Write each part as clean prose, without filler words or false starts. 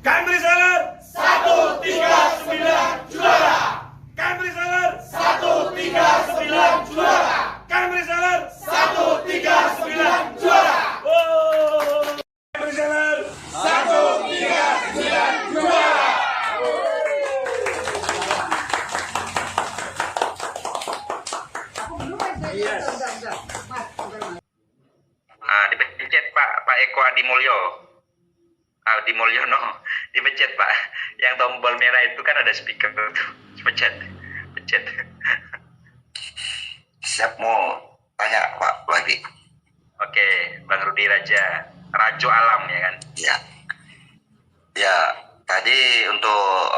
Camry Seller 139 juara. Camry Seller 139 juara. Camry Seller 139 juara. Oh, Camry Seller 139 juara. Dipencet Pak Eko Adimulyo. Adimulyono, dipencet Pak. Yang tombol merah itu kan ada speaker tuh. Pencet. Siap, mau tanya Pak lagi. Oke, Bang Rudi Rajo Alam ya kan? Ya. Ya, tadi untuk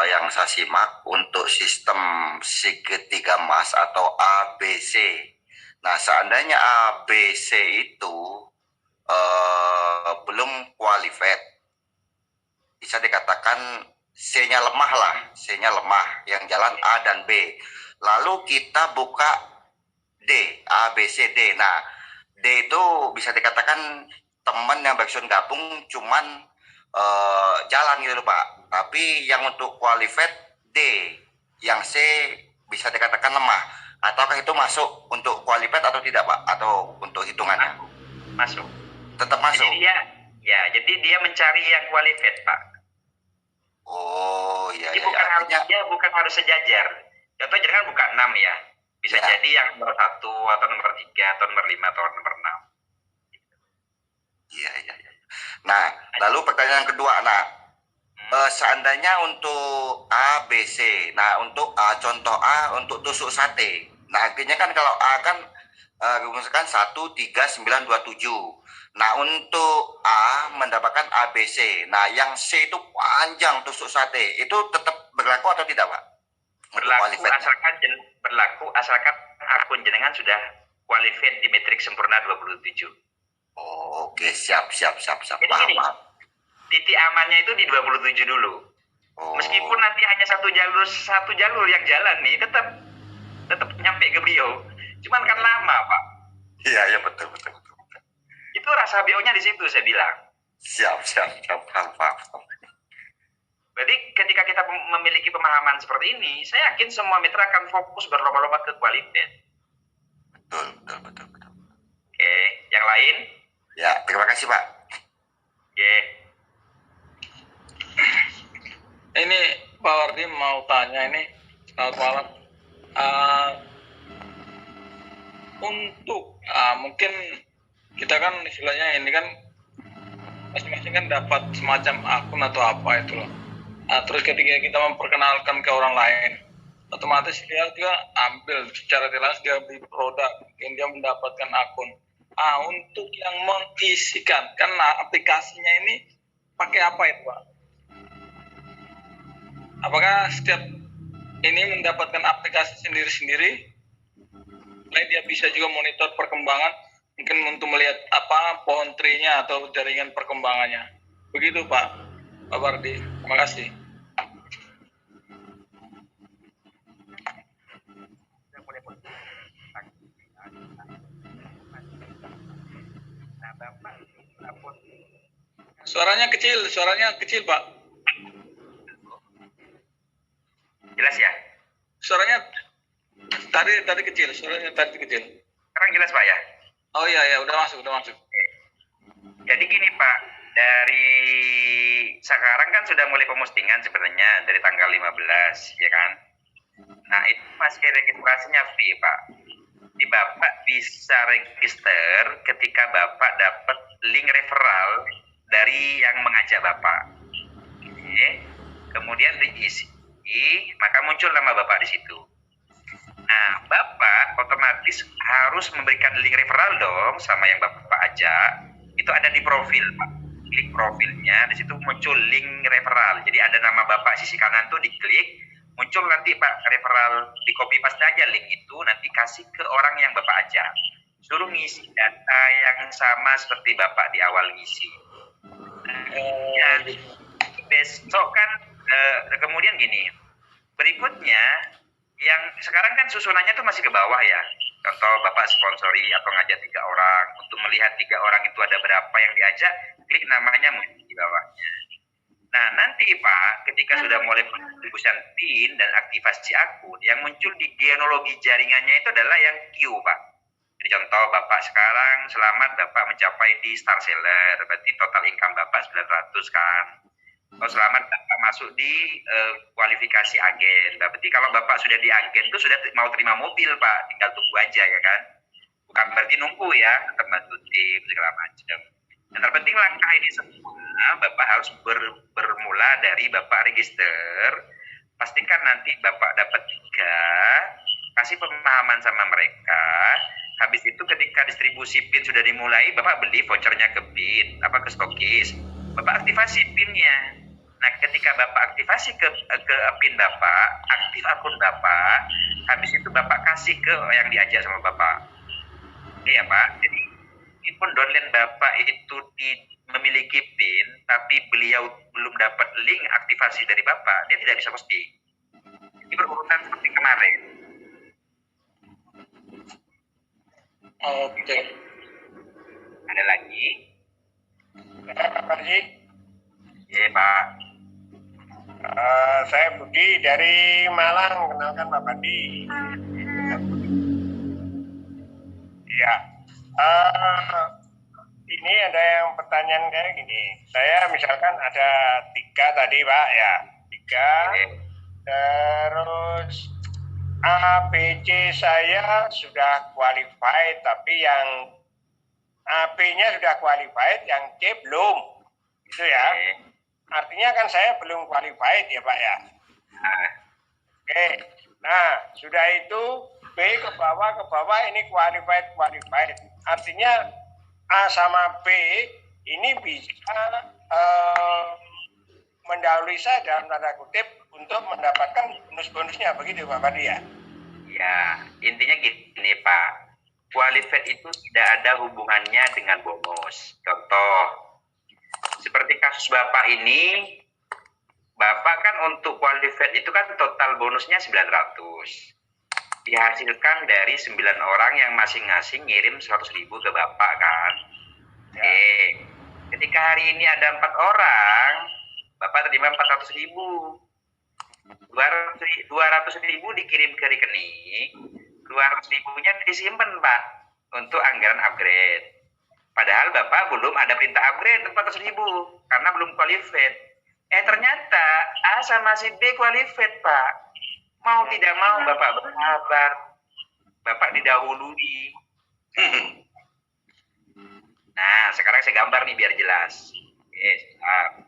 yang saya simak untuk sistem segitiga emas atau ABC. Nah, seandainya ABC itu belum qualified, bisa dikatakan C-nya lemah lah, C-nya lemah, yang jalan A dan B. Lalu kita buka D, A, B, C, D. Nah, D itu bisa dikatakan teman yang backsound gabung cuman jalan gitu loh Pak. Tapi yang untuk qualified D, yang C bisa dikatakan lemah. Ataukah itu masuk untuk qualified atau tidak Pak? Atau untuk hitungannya? Masuk. Tetap masuk. Jadi dia mencari yang qualified Pak. Oh iya. Jadi bukan harus sejajar. Contoh jangan buka 6 ya. Bisa jadi yang nomor 1 atau nomor 3 atau nomor 5 atau nomor 6. Iya. Nah, lalu pertanyaan kedua, seandainya untuk A, B, C. Nah, untuk A, contoh A untuk tusuk sate. Nah, akhirnya kan kalau A kan rumuskan 1, 3, 9, 2, 7. Nah, untuk A mendapatkan A, B, C. Nah, yang C itu panjang tusuk sate. Itu tetap berlaku atau tidak, Pak? Berlaku asalkan akun jenengan sudah qualified di metrik sempurna 27. Oh, oke, siap. Jadi gini, titik amannya itu di 27 dulu. Oh. Meskipun nanti hanya satu jalur yang jalan nih, tetap nyampe ke beliau. Cuman kan lama, Pak. Iya, betul. Itu rasa BO-nya di situ saya bilang. Siap, paham. Berarti ketika kita memiliki pemahaman seperti ini, saya yakin semua mitra akan fokus berlomba-lomba ke qualified. Betul. Oke, yang lain? Ya, terima kasih Pak. Oke. Ini Pak Wardi mau tanya ini, selamat malam. Untuk mungkin kita kan istilahnya ini kan masing-masing kan dapat semacam akun atau apa itu loh. Terus ketika kita memperkenalkan ke orang lain, otomatis dia juga ambil secara jelas dia beli produk, mungkin dia mendapatkan akun. Untuk yang mengisikan, kan aplikasinya ini pakai apa itu Pak? Apakah setiap ini mendapatkan aplikasi sendiri-sendiri? Lain dia bisa juga monitor perkembangan, mungkin untuk melihat apa pohon tree-nya atau jaringan perkembangannya. Begitu Pak Wardi, terima kasih. Suaranya kecil Pak. Jelas ya? Suaranya tadi kecil, Sekarang jelas Pak ya? Oh iya, udah masuk. Jadi gini Pak, dari sekarang kan sudah mulai pemustingan sebenarnya dari tanggal 15 ya kan? Nah itu masih registrasinya free Pak. Di Bapak bisa register ketika Bapak dapat link referral dari yang mengajak Bapak. Oke. Kemudian diisi, maka muncul nama Bapak di situ. Nah, Bapak otomatis harus memberikan link referral dong sama yang Bapak ajak. Itu ada di profil, Pak. Klik profilnya, di situ muncul link referral. Jadi ada nama Bapak sisi kanan tuh diklik, muncul nanti Pak referral, di copy paste aja link itu, nanti kasih ke orang yang Bapak ajak. Suruh ngisi data yang sama seperti Bapak di awal ngisi. Besok kan kemudian gini, berikutnya yang sekarang kan susunannya tuh masih ke bawah ya. Contoh Bapak sponsori atau ngajak 3 orang, untuk melihat 3 orang itu ada berapa yang diajak, klik namanya muncul di bawahnya. Nah, nanti Pak, ketika sudah mulai pendistribusian PIN dan aktivasi akun, yang muncul di genealogi jaringannya itu adalah yang Q Pak. Jadi contoh Bapak sekarang selamat Bapak mencapai di Star Seller, berarti total income Bapak 900 kan. Oh selamat Bapak masuk di kualifikasi agen, berarti kalau Bapak sudah di agen itu sudah mau terima mobil Pak, tinggal tunggu aja ya kan. Bukan berarti nunggu ya, tetap bantu tim segala macam. Yang terpenting langkah ini semua Bapak harus bermula dari Bapak register. Pastikan nanti Bapak dapat 3, kasih pemahaman sama mereka. Habis itu ketika distribusi PIN sudah dimulai, Bapak beli vouchernya ke PIN, ke stokis. Bapak aktivasi PIN-nya. Nah, ketika Bapak aktivasi ke PIN Bapak, aktif akun Bapak, habis itu Bapak kasih ke yang diajak sama Bapak. Iya Pak, jadi meskipun downline Bapak itu memiliki PIN, tapi beliau belum dapat link aktivasi dari Bapak, dia tidak bisa posting. Ini berurutan seperti kemarin. Oke. Ada lagi? Pak Parji, Iya Pak. saya Budi dari Malang, kenalkan Pak Parji. Ya, ini ada yang pertanyaan kayak gini. Saya misalkan ada 3 tadi Pak ya, 3. Terus A, B, C saya sudah qualified, tapi yang A, B-nya sudah qualified, yang C belum. Gitu ya. Artinya kan saya belum qualified ya Pak ya. Oke. Nah, sudah itu B ke bawah ini qualified. Artinya A sama B ini bisa mendahului saya dalam tanda kutip untuk mendapatkan bonus-bonusnya, begitu Pak Pardi ya? Ya, intinya gini Pak, qualified itu tidak ada hubungannya dengan bonus. Contoh, seperti kasus Bapak ini, Bapak kan untuk qualified itu kan total bonusnya 900. Dihasilkan dari 9 orang yang masing-masing ngirim 100.000 ke Bapak kan. Oke, ketika hari ini ada 4 orang, Bapak terima 400.000. 200.000 dikirim ke rekening, 200.000-nya disimpan Pak untuk anggaran upgrade. Padahal Bapak belum ada perintah upgrade 400.000 karena belum qualified. Ternyata A sama si B qualified Pak. Mau tidak mau Bapak bersabar. Bapak didahului. Nah, sekarang saya gambar nih biar jelas. Oke, siap.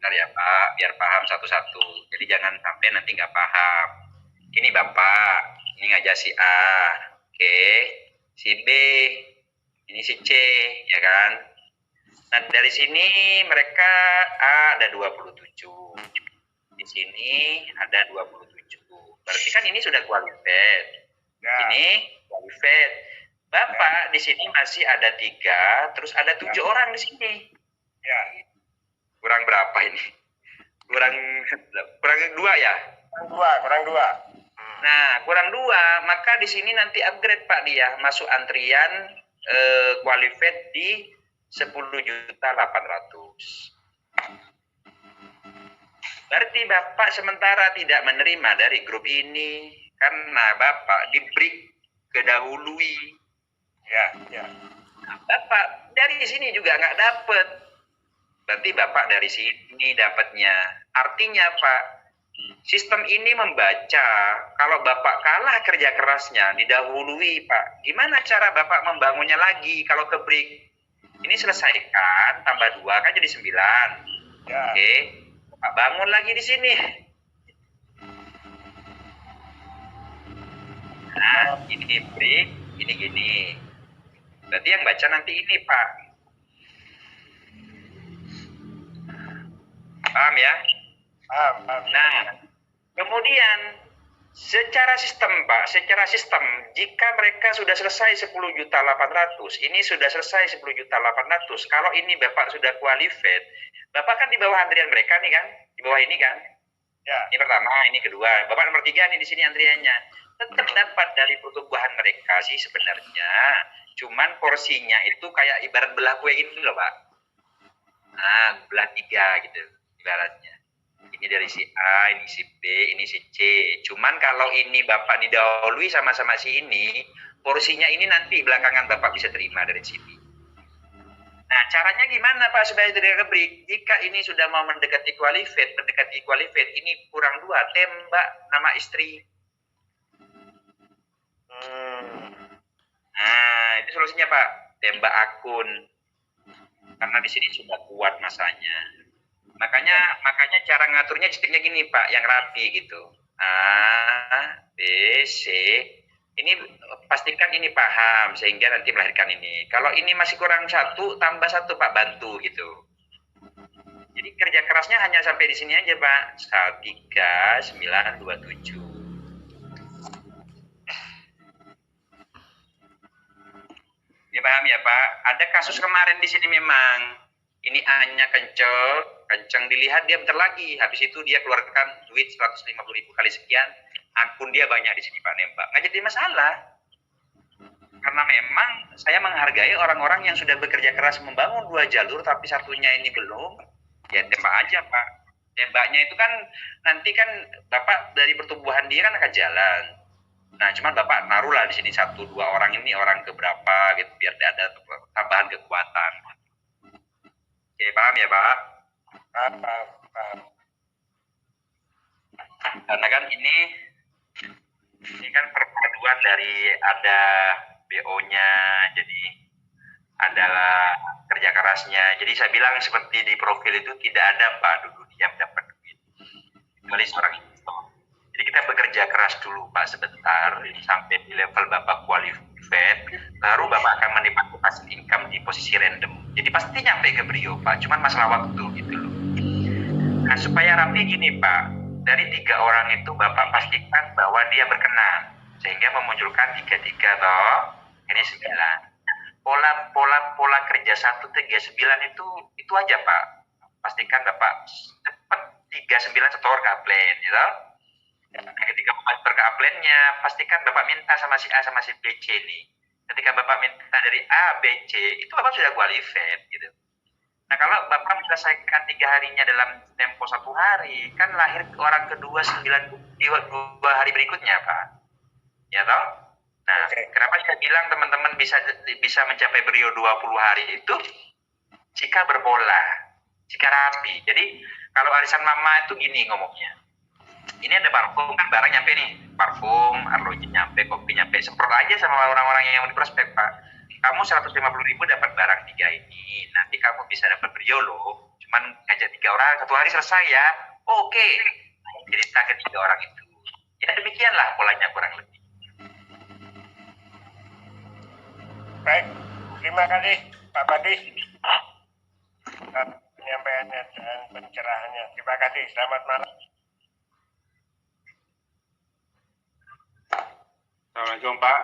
Bentar ya Pak, biar paham satu-satu. Jadi jangan sampai nanti nggak paham. Ini Bapak, ini ngajak si A. Oke, si B, ini si C, ya kan? Nah, dari sini mereka A ada 27. Di sini ada 27. Berarti kan ini sudah qualified. Ya. Ini qualified. Bapak di sini masih ada 3, terus ada 7 orang di sini. Ya. Kurang berapa ini? Kurang 2 ya? Kurang dua. Nah, kurang 2, maka di sini nanti upgrade Pak dia, masuk antrian qualified di 10.800.000. Berarti Bapak sementara tidak menerima dari grup ini karena Bapak di-break kedahului. Ya. Nah, Bapak dari sini juga nggak dapat. Berarti Bapak dari sini dapatnya. Artinya Pak, sistem ini membaca kalau Bapak kalah kerja kerasnya, didahului Pak. Gimana cara Bapak membangunnya lagi kalau ke break? Ini selesaikan, tambah 2 kan jadi 9. Ya. Oke, Bapak bangun lagi di sini. Nah, ini break, ini gini. Berarti yang baca nanti ini Pak. Paham ya? Paham. Nah, kemudian secara sistem Pak, jika mereka sudah selesai 10.800.000, ini sudah selesai 10.800.000. Kalau ini Bapak sudah qualified, Bapak kan di bawah antrian mereka nih kan? Di bawah ini kan? Ya. Ini pertama, ini kedua. Bapak nomor 3 nih di sini antriannya. Tetap dapat dari pertumbuhan mereka sih sebenarnya. Cuman porsinya itu kayak ibarat belah kue gitu loh Pak. belah 3 gitu ibaratnya. Ini dari si A, ini si B, ini si C. Cuman kalau ini Bapak didahului sama-sama si ini, porsinya ini nanti belakangan Bapak bisa terima dari sini. Nah, caranya gimana Pak supaya tidak kebrik? Jika ini sudah mau mendekati qualified, ini kurang 2, tembak nama istri. Nah, itu solusinya Pak, tembak akun. Karena di sini sudah kuat masanya. Makanya cara ngaturnya ceritanya gini Pak, yang rapi gitu. A, B, C. Ini pastikan ini paham sehingga nanti melahirkan ini. Kalau ini masih kurang 1, tambah 1 Pak, bantu gitu. Jadi kerja kerasnya hanya sampai di sini aja Pak. 1, 3, 9, 2, 7. Ini paham ya Pak? Ada kasus kemarin di sini memang. Ini A-nya kenceng dilihat dia bentar lagi. Habis itu dia keluarkan duit 150.000 kali sekian. Akun dia banyak di sini Pak, nembak. Nggak jadi masalah. Karena memang saya menghargai orang-orang yang sudah bekerja keras membangun 2 jalur, tapi satunya ini belum. Ya tembak aja Pak. Tembaknya itu kan nanti kan Bapak dari pertumbuhan dia kan akan jalan. Nah, cuman Bapak naruhlah di sini 1-2 orang ini orang keberapa gitu biar ada tambahan kekuatan. Oke, paham ya Pak? Paham. Karena kan ini kan perpaduan dari ada BO-nya, jadi adalah kerja kerasnya. Jadi saya bilang seperti di profil itu tidak ada Pak duduk diam dapat duit. Kecuali seorang investor. Jadi kita bekerja keras dulu Pak sebentar sampai di level Bapak qualified, baru Bapak akan menikmati passive income di posisi random. Jadi pasti nyampe ke Brio Pak, cuman masalah waktu gitu loh. Nah supaya rapi gini Pak, dari 3 orang itu Bapak pastikan bahwa dia berkenan, sehingga memunculkan 3 toh, ini 9. Pola kerja 1, 3, 9 itu aja Pak. Pastikan Bapak cepat 3, 9 setor ke upline, gitu. Nah, ketika Bapak setor ke upline-nya, pastikan Bapak minta sama si A sama si B, C nih. Ketika Bapak minta dari A, B, C, itu Bapak sudah qualified gitu. Nah kalau Bapak menyelesaikan 3 harinya dalam tempo 1 hari, kan lahir orang kedua 2 hari berikutnya Pak. Ya toh? Nah, kenapa saya bilang teman-teman bisa mencapai Brio 20 hari itu jika berbola, jika rapi. Jadi kalau arisan mama itu gini ngomongnya. Ini ada parfum kan barang nyampe nih, parfum, arloji nyampe, kopi nyampe, semprot aja sama orang-orang yang di prospek Pak. Kamu 150.000 dapat barang 3 ini, nanti kamu bisa dapat Brio loh. Cuman ngajak 3 orang 1 hari selesai ya. Oke. Jadi target 3 orang itu. Ya demikianlah polanya kurang lebih. Baik, terima kasih Pak Badi penyampaiannya dan pencerahannya. Terima kasih, selamat malam. Assalamualaikum Pak.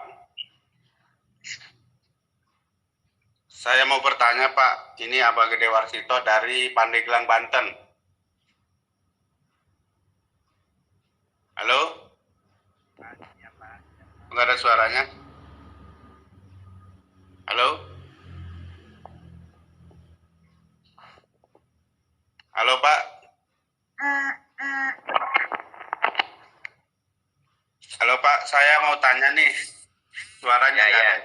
Saya mau bertanya Pak, ini Abah Gede Warsito dari Pandeglang, Banten. Halo? Enggak ada suaranya? Halo? Halo Pak? Halo Pak, saya mau tanya nih, suaranya Ya.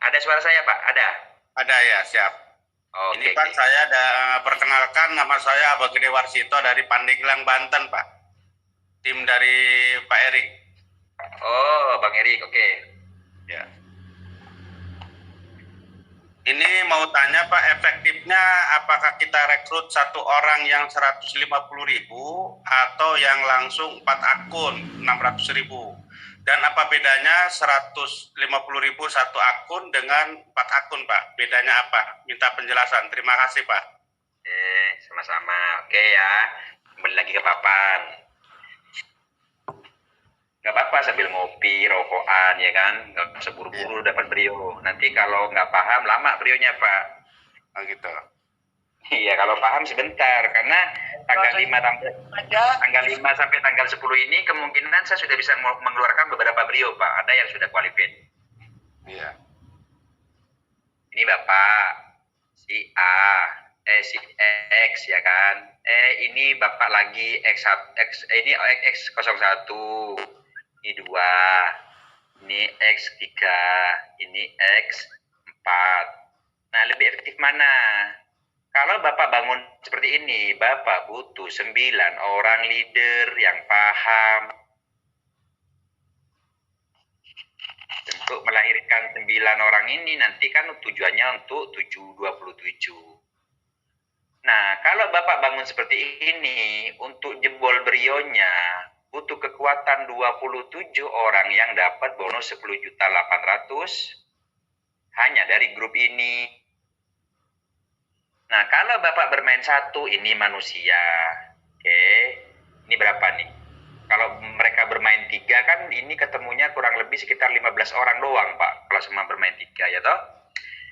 Ada suara saya Pak? Ada? Ada ya, siap. Ini Pak, saya ada perkenalkan, nama saya Abah Gede Warsito dari Pandeglang, Banten Pak. Tim dari Pak Erik. Oh, Bang Erik, oke. Ya. Ini mau tanya Pak, efektifnya apakah kita rekrut 1 orang yang 150.000 atau yang langsung 4 akun 600.000? Dan apa bedanya 150.000 1 akun dengan 4 akun Pak? Bedanya apa? Minta penjelasan. Terima kasih Pak. Sama-sama. Oke ya. Kembali lagi ke papan. Gak apa-apa sambil ngopi, rokokan ya kan. Gak usah buru-buru dapat Brio. Nanti kalau nggak paham lama Brionya Pak. Oh gitu. Iya, kalau paham sebentar karena tanggal 5 sampai tanggal 10 ini kemungkinan saya sudah bisa mengeluarkan beberapa Brio Pak. Ada yang sudah qualified. Iya. Ini Bapak si A si X ya kan. Ini Bapak lagi ini X01, ini 2, ini X3, ini X4. Nah, lebih efektif mana? Kalau Bapak bangun seperti ini, Bapak butuh 9 orang leader yang paham untuk melahirkan 9 orang ini. Nanti kan tujuannya untuk 27. Nah, kalau Bapak bangun seperti ini, untuk jebol brionya, butuh kekuatan 27 orang yang dapat bonus 10.800.000 hanya dari grup ini. Nah, kalau Bapak bermain 1, ini manusia. Oke, ini berapa nih? Kalau mereka bermain 3 kan ini ketemunya kurang lebih sekitar 15 orang doang, Pak. Kalau semua bermain 3 ya toh.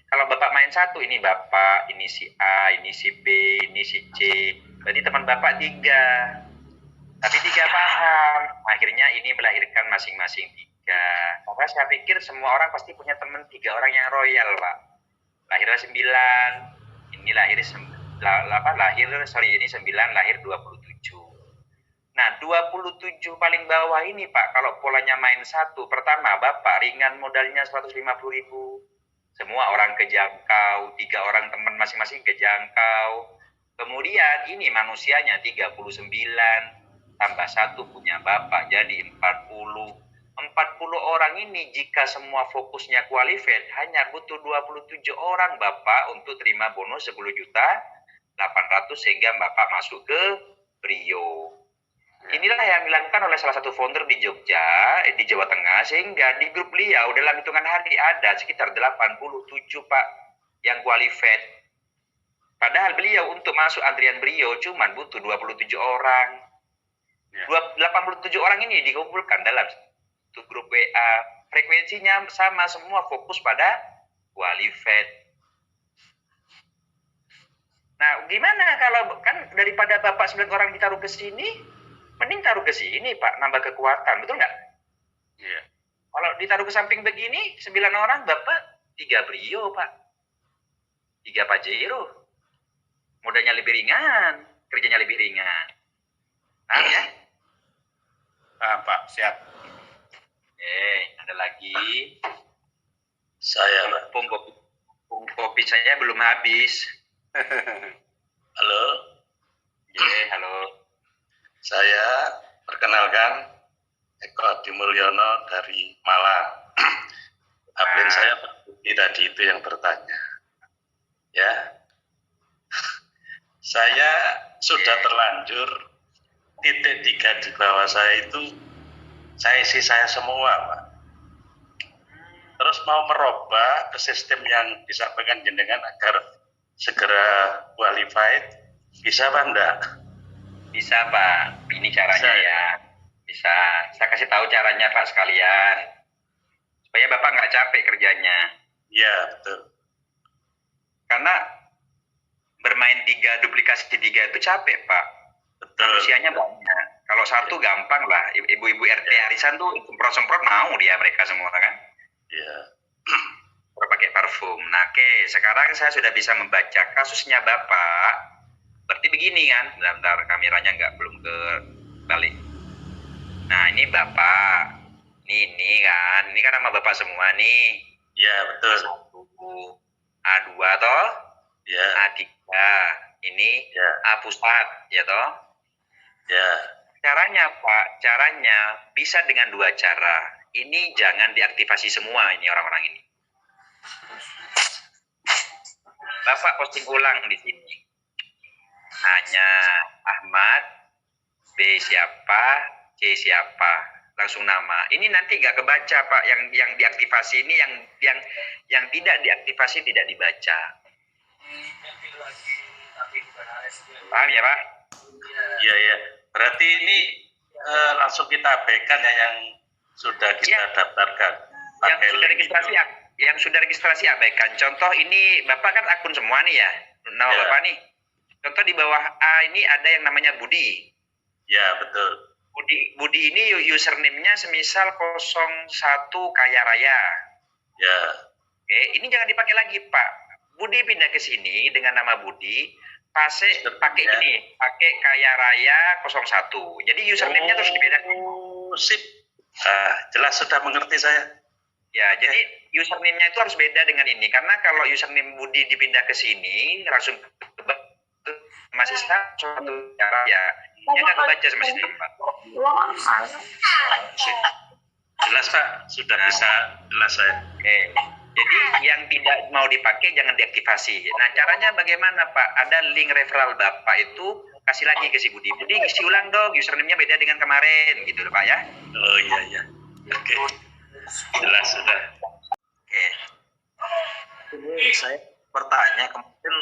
Kalau Bapak main 1, ini Bapak, ini si A, ini si B, ini si C. Berarti teman Bapak 3. Tapi 3 paham. Akhirnya ini melahirkan masing-masing 3. Maka saya pikir semua orang pasti punya teman 3 orang yang royal, Pak. Lahirnya 9. Ini lahir 9, lahir 27. Nah, 27 paling bawah ini, Pak, kalau polanya main 1, pertama, Bapak ringan modalnya 150.000. Semua orang kejangkau, 3 orang teman masing-masing kejangkau. Kemudian ini manusianya 39, tambah 1 punya Bapak, jadi 40. 40 orang ini jika semua fokusnya qualified hanya butuh 27 orang Bapak untuk terima bonus 10.800.000 sehingga Bapak masuk ke Brio. Inilah yang dilakukan oleh salah satu founder di Jogja, di Jawa Tengah, sehingga di grup beliau dalam hitungan hari ada sekitar 87 Pak yang qualified. Padahal beliau untuk masuk antrian Brio cuma butuh 27 orang. 87 orang ini dikumpulkan dalam satu grup WA, frekuensinya sama, semua fokus pada qualified. Nah, gimana kalau kan daripada Bapak 9 orang ditaruh ke sini, mending taruh ke sini, Pak, nambah kekuatan, betul nggak? Iya. Kalau ditaruh ke samping begini, 9 orang, Bapak 3 Brio, Pak. 3 Pajero. Modalnya lebih ringan, kerjanya lebih ringan. Paham ya? Pak, siap. Ada lagi. Saya, Pak. Pung kopi saya belum habis. Halo, Halo. saya perkenalkan Eko Adi Mulyono dari Malang. Upline saya Pak Budi tadi itu yang bertanya. Ya, saya sudah terlanjur titik 3 di bawah saya itu saya isi saya semua, Pak. Terus mau merubah ke sistem yang disampaikan jenengan agar segera qualified, bisa Pak enggak? Bisa, Pak. Ini caranya Bisa. ya. Bisa. Saya kasih tahu caranya, Pak, sekalian. Supaya Bapak nggak capek kerjanya. Iya, betul. Karena bermain 3, duplikasi 3 itu capek, Pak. Betul. Manusianya banyak. Kalau satu gampang lah. Ibu-ibu RT arisan tuh semprot-semprot mau dia mereka semua kan. Iya. Pakai parfum. Nah, oke. Sekarang saya sudah bisa membaca kasusnya Bapak. Berarti begini kan. Bentar, kameranya belum ke balik. Nah, ini Bapak. Ini kan. Ini kan nama Bapak semua nih. Iya, betul. A2 toh. Iya. A3. Ini Ya. A pusat. Ya toh. Ya. Caranya Pak, caranya bisa dengan 2 cara. Ini jangan diaktifasi semua ini orang-orang ini. Bapak posting ulang di sini. Hanya Ahmad, B siapa, C siapa, langsung nama. Ini nanti nggak kebaca Pak. Yang diaktifasi ini yang tidak diaktifasi tidak dibaca. Paham ya Pak? Iya, iya. Berarti ini langsung kita abaikan ya yang sudah kita Ya. daftarkan. Yang Pakai sudah link registrasi itu. yang sudah registrasi abaikan. Contoh ini Bapak kan akun semua nih ya. Nama Ya. Bapak nih. Contoh di bawah A ini ada yang namanya Budi. Ya, betul. Budi ini username-nya semisal 01 Kaya Raya. Ya. Oke, ini jangan dipakai lagi Pak. Budi pindah ke sini dengan nama Budi, pakai ini, pakai Kaya Raya 01. Jadi username-nya terus dibedakan. Oh, sip. Jelas, sudah mengerti saya. Ya, jadi username-nya itu harus beda dengan ini. Karena kalau username Budi dipindah ke sini, langsung masih satu cara ya. Ya nggak kebaca sama sistem, Pak. Sip. Jelas, Pak. Sudah bisa jelas saya. Oke. Jadi yang tidak mau dipakai jangan diaktifasi. Nah, caranya bagaimana, Pak? Ada link referral Bapak itu kasih lagi ke si Budi. Budi isi ulang dong, username-nya beda dengan kemarin gitu loh, Pak ya. Oh iya iya. Oke. Jelas sudah. Oke. Ini saya bertanya kemarin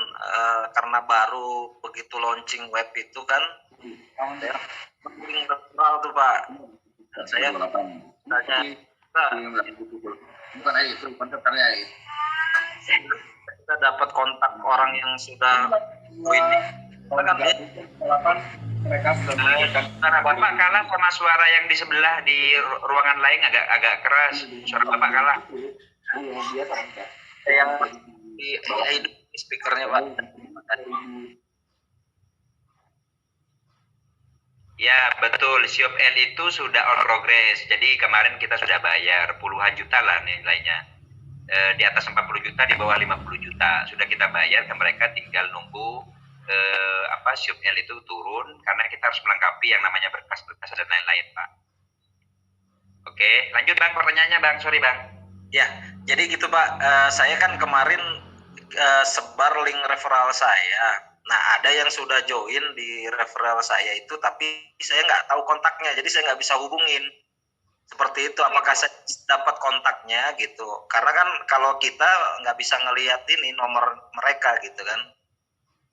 karena baru begitu launching web itu kan saya link referral tuh Pak. Saya tanya bukan itu konsepnya itu. Kita dapat kontak orang yang sudah winning. Kan mereka sudah Karena Bapak kalah sama suara yang di sebelah di ruangan lain agak keras. Suara Bapak kalah. yang di speakernya Pak. Ya betul, Siop L itu sudah on progress. Jadi kemarin kita sudah bayar puluhan juta lah nilainya. Di atas 40 juta, di bawah 50 juta. Sudah kita bayar ke mereka, tinggal nunggu Siop L itu turun. Karena kita harus melengkapi yang namanya berkas-berkas dan lain-lain, Pak. Oke, lanjut Bang, pertanyaannya Bang. Sorry Bang. Ya, jadi gitu Pak. Saya kan kemarin sebar link referral saya. Nah, ada yang sudah join di referral saya itu, tapi saya nggak tahu kontaknya, jadi saya nggak bisa hubungin. Seperti itu, apakah saya dapat kontaknya gitu? Karena kan kalau kita nggak bisa ngelihat ini nomor mereka gitu kan,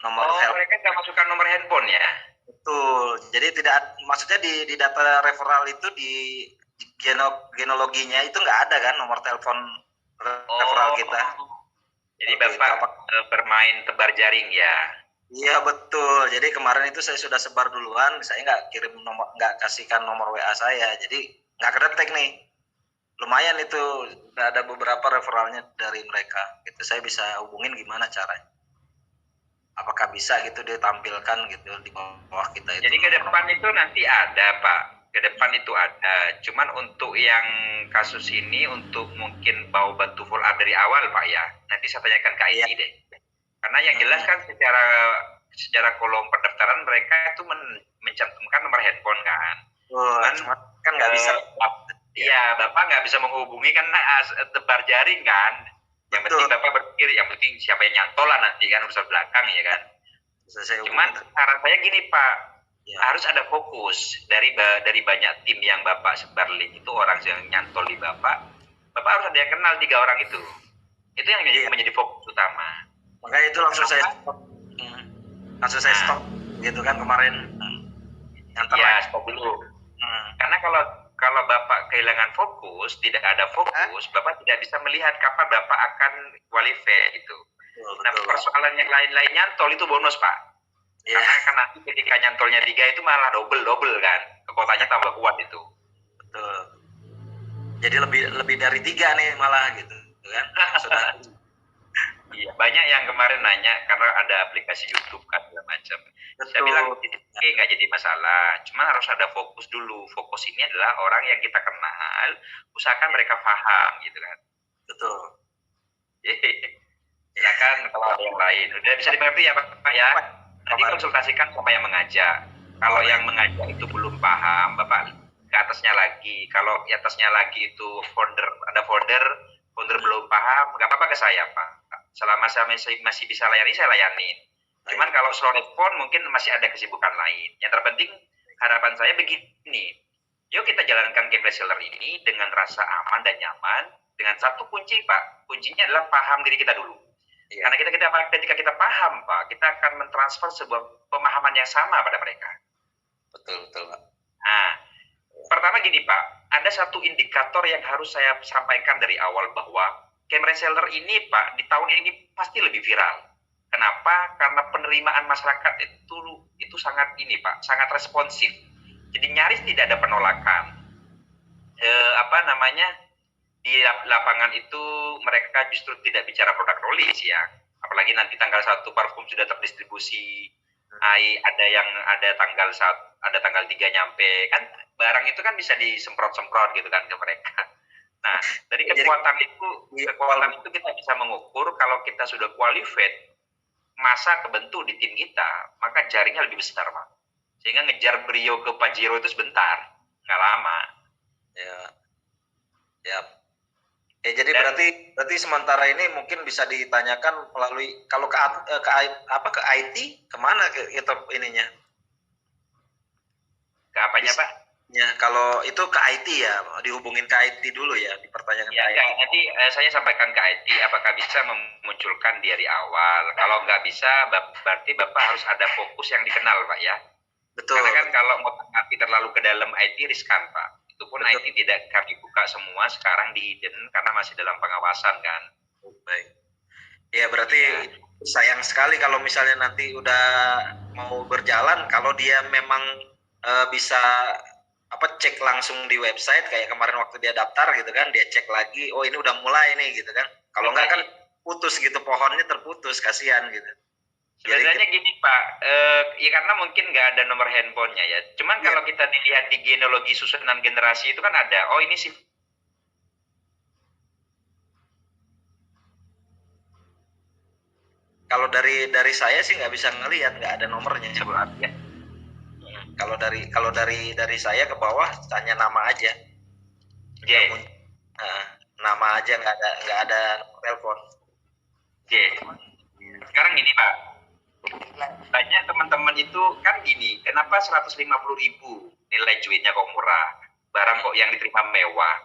nomor mereka nggak masukkan nomor handphone ya? Betul. Jadi tidak, maksudnya di data referral itu di genealoginya itu nggak ada kan nomor telepon referral kita. Jadi Bapak bermain tebar jaring ya? Iya betul. Jadi kemarin itu saya sudah sebar duluan, saya nggak kirim nomor, nggak kasihkan nomor WA saya. Jadi nggak kedetek nih. Lumayan itu, ada beberapa referralnya dari mereka. Gitu saya bisa hubungin gimana caranya? Apakah bisa gitu ditampilkan gitu di bawah kita itu? Jadi ke depan itu nanti ada Pak. Ke depan itu ada. Cuman untuk yang kasus ini untuk mungkin mau bantu follow up dari awal Pak ya. Nanti saya tanyakan ke IT deh. Karena yang jelas kan secara kolom pendaftaran mereka itu mencantumkan nomor handphone kan. Cuma kan nggak bisa. Iya, Bapak nggak bisa menghubungi karena tebar jaring kan. Yang penting Bapak berpikir yang penting siapa yang nyantol lah nanti kan urusan belakang ya kan. Cuman saran saya gini Pak, harus ada fokus dari banyak tim yang Bapak sebar link itu orang yang nyantol di Bapak harus ada yang kenal 3 orang itu. Itu yang menjadi fokus utama. Makanya itu langsung saya stop gitu kan kemarin. Iya, stop dulu. Karena kalau Bapak kehilangan fokus, tidak ada fokus, Bapak tidak bisa melihat kapan Bapak akan qualify itu. Nah, persoalan yang lain-lain nyantol itu bonus Pak. Karena nanti ketika nyantolnya 3 itu malah double kan, kekuatannya tambah kuat itu. Betul. Jadi lebih dari 3 nih malah gitu kan. Sudah. Iya, banyak yang kemarin nanya karena ada aplikasi YouTube kan segala macam. Saya bilang nggak jadi masalah, cuma harus ada fokus dulu. Fokus ini adalah orang yang kita kenal, usahakan mereka paham gitu kan. Betul. Silakan kalau ada yang lain. Udah bisa dimengerti ya Pak ya. Nanti konsultasikan sama yang mengajak. Kalau yang mengajak itu belum paham, Bapak ke atasnya lagi. Kalau di atasnya lagi itu ada founder belum paham, nggak apa-apa ke saya Pak. Selama saya masih bisa layani, saya layanin. Cuman kalau slow respon mungkin masih ada kesibukan lain. Yang terpenting harapan saya begini, yuk kita jalankan game reseller ini dengan rasa aman dan nyaman, dengan satu kunci Pak. Kuncinya adalah paham diri kita dulu. Karena ketika kita paham Pak, kita akan mentransfer sebuah pemahaman yang sama pada mereka. Betul Pak. Nah, pertama gini Pak, ada satu indikator yang harus saya sampaikan dari awal bahwa game reseller ini Pak, di tahun ini pasti lebih viral. Kenapa? Karena penerimaan masyarakat itu sangat sangat responsif. Jadi nyaris tidak ada penolakan. Di lapangan itu mereka justru tidak bicara produk knowledge ya. apalagi nanti tanggal 1 parfum sudah terdistribusi, ada tanggal 3 nyampe, kan barang itu kan bisa disemprot-semprot gitu kan ke mereka. Nah, dari kekuatan itu kita bisa mengukur kalau kita sudah qualified, masa kebentuk di tim kita, maka jaringnya lebih besar, Pak. Sehingga ngejar Brio ke Pajero itu sebentar, nggak lama. Ya. Ya. Jadi berarti sementara ini mungkin bisa ditanyakan melalui kalau ke IT kemana itu ininya? Ke apanya, Pak? Ya, kalau itu ke IT ya, dihubungin ke IT dulu ya, dipertanyakan ya, ke IT. Nanti saya sampaikan ke IT apakah bisa memunculkan dari awal. Kalau nggak bisa, berarti Bapak harus ada fokus yang dikenal, Pak ya. Betul. Karena kan kalau mau terlalu ke dalam IT riskan, Pak. Itu pun IT tidak kami buka semua, sekarang di hidden karena masih dalam pengawasan kan. Baik. Ya berarti sayang sekali kalau misalnya nanti udah mau berjalan, kalau dia memang bisa cek langsung di website kayak kemarin waktu dia daftar gitu kan, dia cek lagi, oh ini udah mulai nih gitu kan. Kalau enggak kan putus gitu, pohonnya terputus, kasihan gitu. Sebenarnya gini Pak, ya karena mungkin nggak ada nomor handphonenya ya. Cuman kalau kita dilihat di genealogi susunan generasi itu kan ada, oh ini sih. Kalau dari saya sih nggak bisa ngelihat, nggak ada nomornya sebenarnya. Kalau dari saya ke bawah tanya nama aja. Nama aja, nggak ada telepon. Sekarang gini Pak, banyak teman-teman itu kan gini, kenapa 150.000 nilai jualnya kok murah, barang kok yang diterima mewah?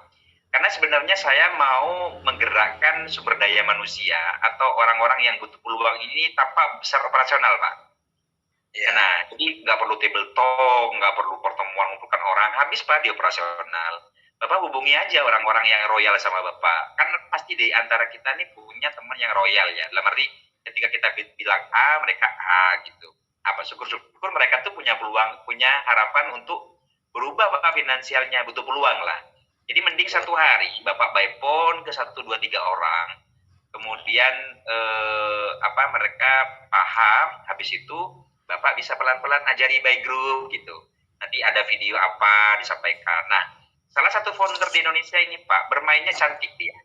Karena sebenarnya saya mau menggerakkan sumber daya manusia atau orang-orang yang butuh peluang ini tanpa besar operasional Pak. Ya. Nah, jadi nggak perlu table talk, nggak perlu pertemuan mengumpulkan orang, habis Pak di operasional. Bapak hubungi aja orang-orang yang royal sama Bapak. Kan pasti di antara kita nih punya teman yang royal ya. Dalam arti ketika kita bilang A, mereka A gitu. Apa syukur-syukur mereka tuh punya peluang, punya harapan untuk berubah Bapak finansialnya, butuh peluang lah. Jadi mending satu hari Bapak by phone ke 1, 2, 3 orang. Kemudian mereka paham, habis itu Bapak bisa pelan-pelan ajari by group gitu. Nanti ada video apa disampaikan. Nah, salah satu founder di Indonesia ini Pak, bermainnya cantik dia.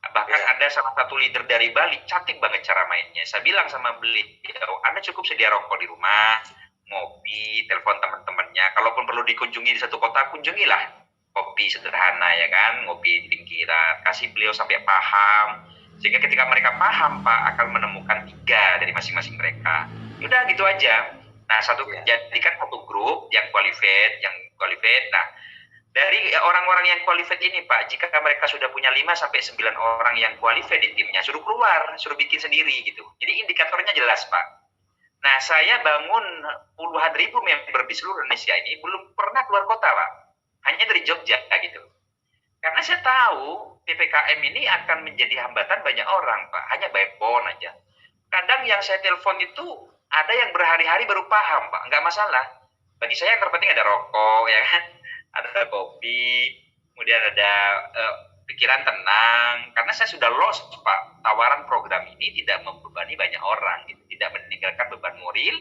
Bahkan ada salah satu leader dari Bali, cantik banget cara mainnya. Saya bilang sama beliau, Anda cukup sedia rokok di rumah, ngopi, telepon teman-temannya. Kalaupun perlu dikunjungi di satu kota, kunjungilah. Kopi sederhana ya kan, ngopi di pinggiran. Kasih beliau sampai paham. Sehingga ketika mereka paham Pak, akan menemukan 3 dari masing-masing mereka. Udah gitu aja. Nah, jadikan satu grup yang qualified. Nah, dari orang-orang yang qualified ini Pak, jika mereka sudah punya 5-9 orang yang qualified di timnya, suruh keluar, suruh bikin sendiri gitu. Jadi indikatornya jelas Pak. Nah, saya bangun puluhan ribu member di seluruh Indonesia ini, belum pernah keluar kota Pak. Hanya dari Jogja gitu. Karena saya tahu PPKM ini akan menjadi hambatan banyak orang Pak, hanya by phone aja. Kadang yang saya telepon itu ada yang berhari-hari baru paham Pak, nggak masalah. Bagi saya yang terpenting ada rokok ya kan, ada kopi, kemudian ada pikiran tenang. Karena saya sudah lost Pak, tawaran program ini tidak membebani banyak orang, gitu. Tidak meninggalkan beban moral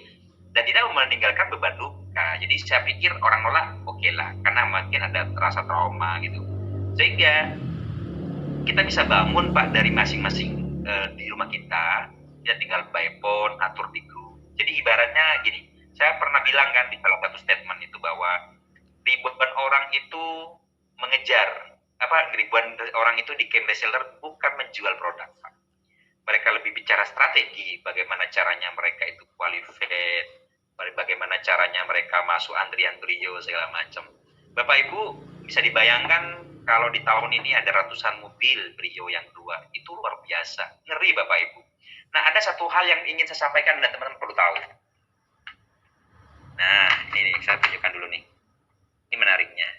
dan tidak meninggalkan beban luka. Jadi saya pikir orang nolak oke lah, karena mungkin ada rasa trauma gitu. Sehingga kita bisa bangun Pak dari masing-masing di rumah kita tinggal by phone, atur di grup. Jadi ibaratnya gini, saya pernah bilang kan di salah satu statement itu bahwa ribuan orang itu ribuan orang itu di camp reseller bukan menjual produk Pak. Mereka lebih bicara strategi, bagaimana caranya mereka itu qualified, bagaimana caranya mereka masuk antrian Brio segala macam. Bapak Ibu bisa dibayangkan kalau di tahun ini ada ratusan mobil Brio yang keluar, itu luar biasa, ngeri Bapak Ibu. Nah, ada satu hal yang ingin saya sampaikan dan teman-teman perlu tahu. Nah, ini saya tunjukkan dulu nih. Ini menariknya.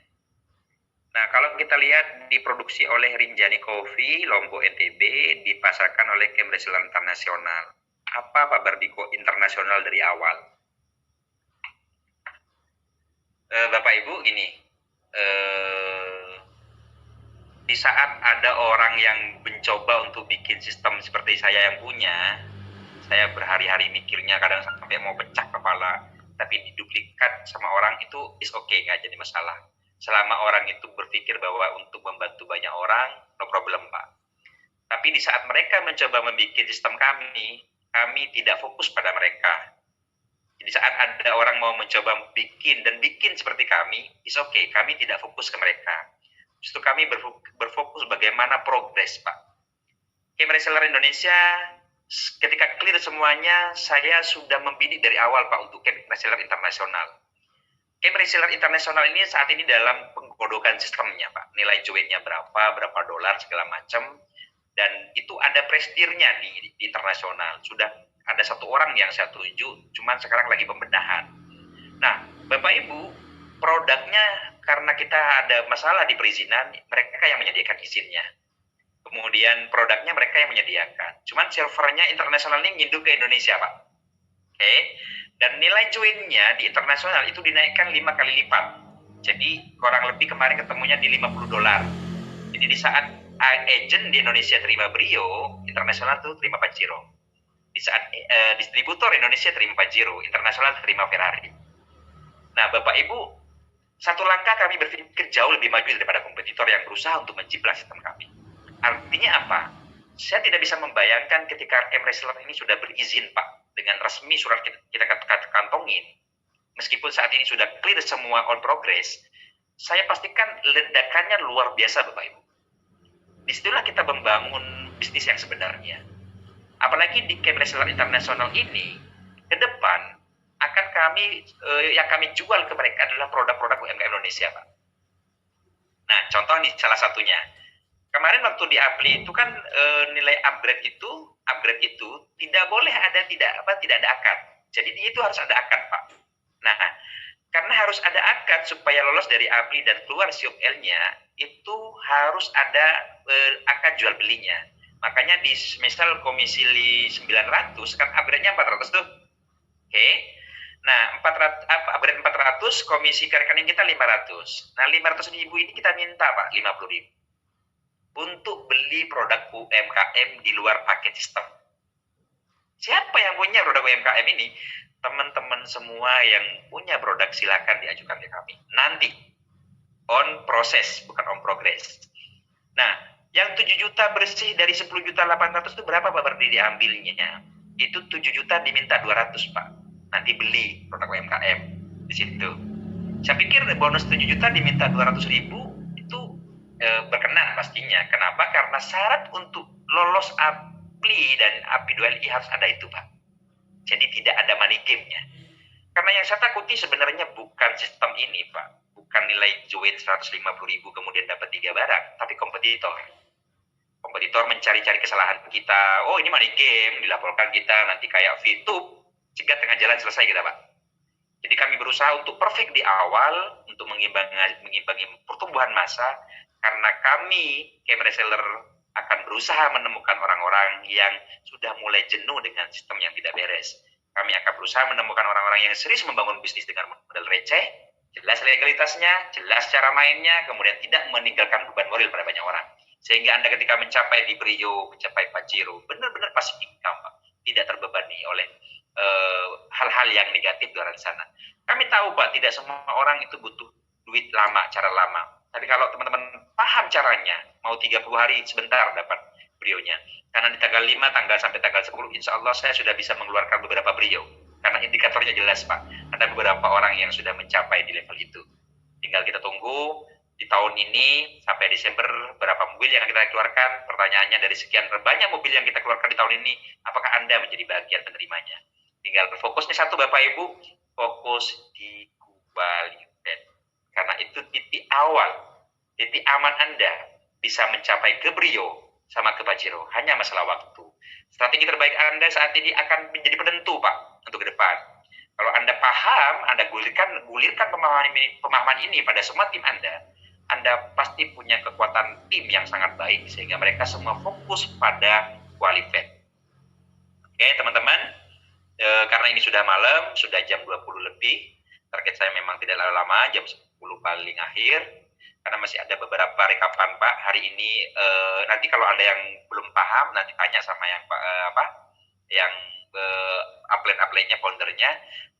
Nah, kalau kita lihat diproduksi oleh Rinjani Coffee, Lombok NTB, dipasarkan oleh Camp Reseller Internasional. Apa Pak Bardiko internasional dari awal? Bapak Ibu gini, di saat ada orang yang mencoba untuk bikin sistem seperti saya yang punya, Saya berhari-hari mikirnya, kadang sampai mau pecah kepala. Tapi diduplikat sama orang itu is okay, nggak jadi masalah. Selama orang itu berpikir bahwa untuk membantu banyak orang, no problem Pak. Tapi di saat mereka mencoba membuat sistem kami tidak fokus pada mereka. Di saat ada orang mau mencoba bikin seperti kami, is okay, kami tidak fokus ke mereka. Justru kami berfokus bagaimana progres Pak. Camp Reseller Indonesia, ketika clear semuanya, saya sudah membidik dari awal Pak untuk Camp Reseller Internasional. Camp Reseller Internasional ini saat ini dalam penggodokan sistemnya Pak. Nilai joinnya berapa dolar segala macam. Dan itu ada presidirnya di internasional. Sudah ada satu orang yang saya tunjuk, cuman sekarang lagi pembenahan. Nah, Bapak Ibu, produknya karena kita ada masalah di perizinan, mereka yang menyediakan izinnya. Kemudian produknya mereka yang menyediakan. Cuman servernya internasional ini nginduk ke Indonesia, Pak. Oke. Dan nilai joinnya di internasional itu dinaikkan 5 kali lipat. Jadi kurang lebih kemarin ketemunya di 50 dolar. Jadi di saat agent di Indonesia terima Brio, internasional tuh terima Pajero. Di saat distributor Indonesia terima Pajero, internasional terima Ferrari. Nah, Bapak Ibu, satu langkah kami berpikir jauh lebih maju daripada kompetitor yang berusaha untuk menjiplak sistem kami. Artinya apa? Saya tidak bisa membayangkan ketika Camp Reseller ini sudah berizin, Pak, dengan resmi surat kita kantongin. Meskipun saat ini sudah clear semua on progress, saya pastikan ledakannya luar biasa, Bapak Ibu. Disitulah kita membangun bisnis yang sebenarnya. Apalagi di Camp Reseller Internasional ini, ke depan akan yang kami jual ke mereka adalah produk-produk UMKM Indonesia, Pak. Nah, contoh nih salah satunya. Kemarin waktu di Apli itu kan nilai upgrade itu tidak boleh tidak ada akad. Jadi itu harus ada akad, Pak. Nah, karena harus ada akad supaya lolos dari Apli dan keluar COL-nya, itu harus ada akad jual belinya. Makanya di misal komisi 900 kan upgrade-nya 400 tuh. Oke. Nah, upgrade 400, komisi ke rekening kita 500. Nah, 500.000 ini kita minta, Pak, 50.000. Untuk beli produk UMKM di luar paket sistem. Siapa yang punya produk UMKM ini? Teman-teman semua yang punya produk silakan diajukan ke kami. Nanti on proses, bukan on progress. Nah, yang 7 juta bersih dari 10.800.000 itu berapa Pak Berdi diambilnya? Itu 7 juta diminta 200, Pak. Nanti beli produk UMKM di situ. Saya pikir bonus 7 juta diminta 200.000 itu berkenan pastinya. Kenapa? Karena syarat untuk lolos APLI dan API 2LI harus ada itu, Pak. Jadi tidak ada money game-nya. Karena yang saya takuti sebenarnya bukan sistem ini, Pak. Bukan nilai join 150.000 kemudian dapat 3 barang, tapi kompetitor. Kompetitor mencari-cari kesalahan kita. Oh, ini money game, dilaporkan kita nanti kayak VTube, cegat tengah jalan selesai kita, Pak. Jadi kami berusaha untuk perfect di awal, untuk mengimbangi pertumbuhan massa, karena kami, Camp Reseller, akan berusaha menemukan orang-orang yang sudah mulai jenuh dengan sistem yang tidak beres. Kami akan berusaha menemukan orang-orang yang serius membangun bisnis dengan modal receh, jelas legalitasnya, jelas cara mainnya, kemudian tidak meninggalkan beban moral pada banyak orang. Sehingga Anda ketika mencapai di Brio, mencapai Pajero, benar-benar pasti income, Pak. Tidak terbebani oleh hal-hal yang negatif di luar sana. Kami tahu, Pak, tidak semua orang itu butuh duit lama, cara lama. Tapi kalau teman-teman paham caranya, mau 30 hari sebentar dapat brionya. Karena di tanggal 5, tanggal sampai tanggal 10, insya Allah saya sudah bisa mengeluarkan beberapa brio. Karena indikatornya jelas, Pak. Ada beberapa orang yang sudah mencapai di level itu. Tinggal kita tunggu di tahun ini sampai Desember berapa mobil yang kita keluarkan. Pertanyaannya dari sekian banyak mobil yang kita keluarkan di tahun ini, apakah Anda menjadi bagian penerimanya? Tinggal fokusnya satu, Bapak Ibu, fokus di quality. Karena itu titik awal, titik aman Anda bisa mencapai ke Brio sama ke Pajero. Hanya masalah waktu. Strategi terbaik Anda saat ini akan menjadi penentu, Pak, untuk ke depan. Kalau Anda paham, Anda gulirkan pemahaman ini pada semua tim Anda pasti punya kekuatan tim yang sangat baik, sehingga mereka semua fokus pada qualified. Oke, teman-teman, karena ini sudah malam, sudah jam 20 lebih, target saya memang tidak lama, jam 10 paling akhir, karena masih ada beberapa rekapan, Pak. Hari ini nanti kalau ada yang belum paham, nanti tanya sama yang yang upline-upline-nya, foldernya.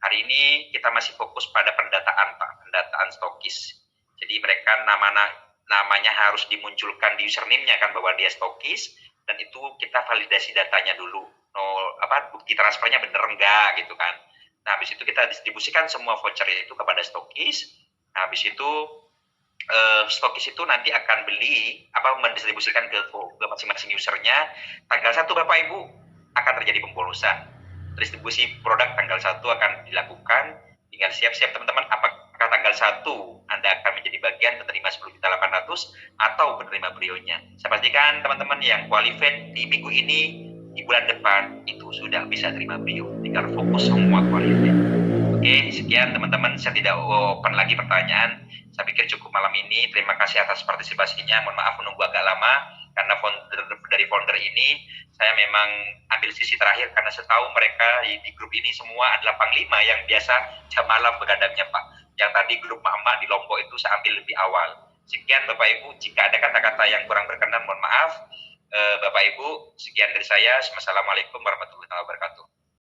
Hari ini kita masih fokus pada pendataan, Pak, pendataan stokis. Jadi mereka namanya harus dimunculkan di username-nya kan bahwa dia stokis, dan itu kita validasi datanya dulu. Bukti transfernya bener enggak gitu kan. Nah, habis itu kita distribusikan semua voucher itu kepada stokis. Nah, habis itu stokis itu nanti akan mendistribusikan ke masing-masing usernya. Tanggal 1 Bapak Ibu akan terjadi pembolosan. Distribusi produk tanggal 1 akan dilakukan. Tinggal siap-siap teman-teman, apakah tanggal 1 Anda akan menjadi bagian penerima 10.800 atau penerima brionya. Saya pastikan teman-teman yang qualified di minggu ini, di bulan depan itu sudah bisa terima brio. Tinggal fokus semua qualified. Oke, sekian teman-teman. Saya tidak open lagi pertanyaan. Saya pikir cukup malam ini. Terima kasih atas partisipasinya. Mohon maaf menunggu agak lama karena dari founder ini saya memang ambil sisi terakhir karena setahu mereka di grup ini semua adalah panglima yang biasa jam malam begadangnya, Pak. Yang tadi grup Mama di Lombok itu saya ambil lebih awal. Sekian Bapak Ibu. Jika ada kata-kata yang kurang berkenan, mohon maaf. Bapak Ibu, sekian dari saya. Wassalamualaikum warahmatullahi wabarakatuh.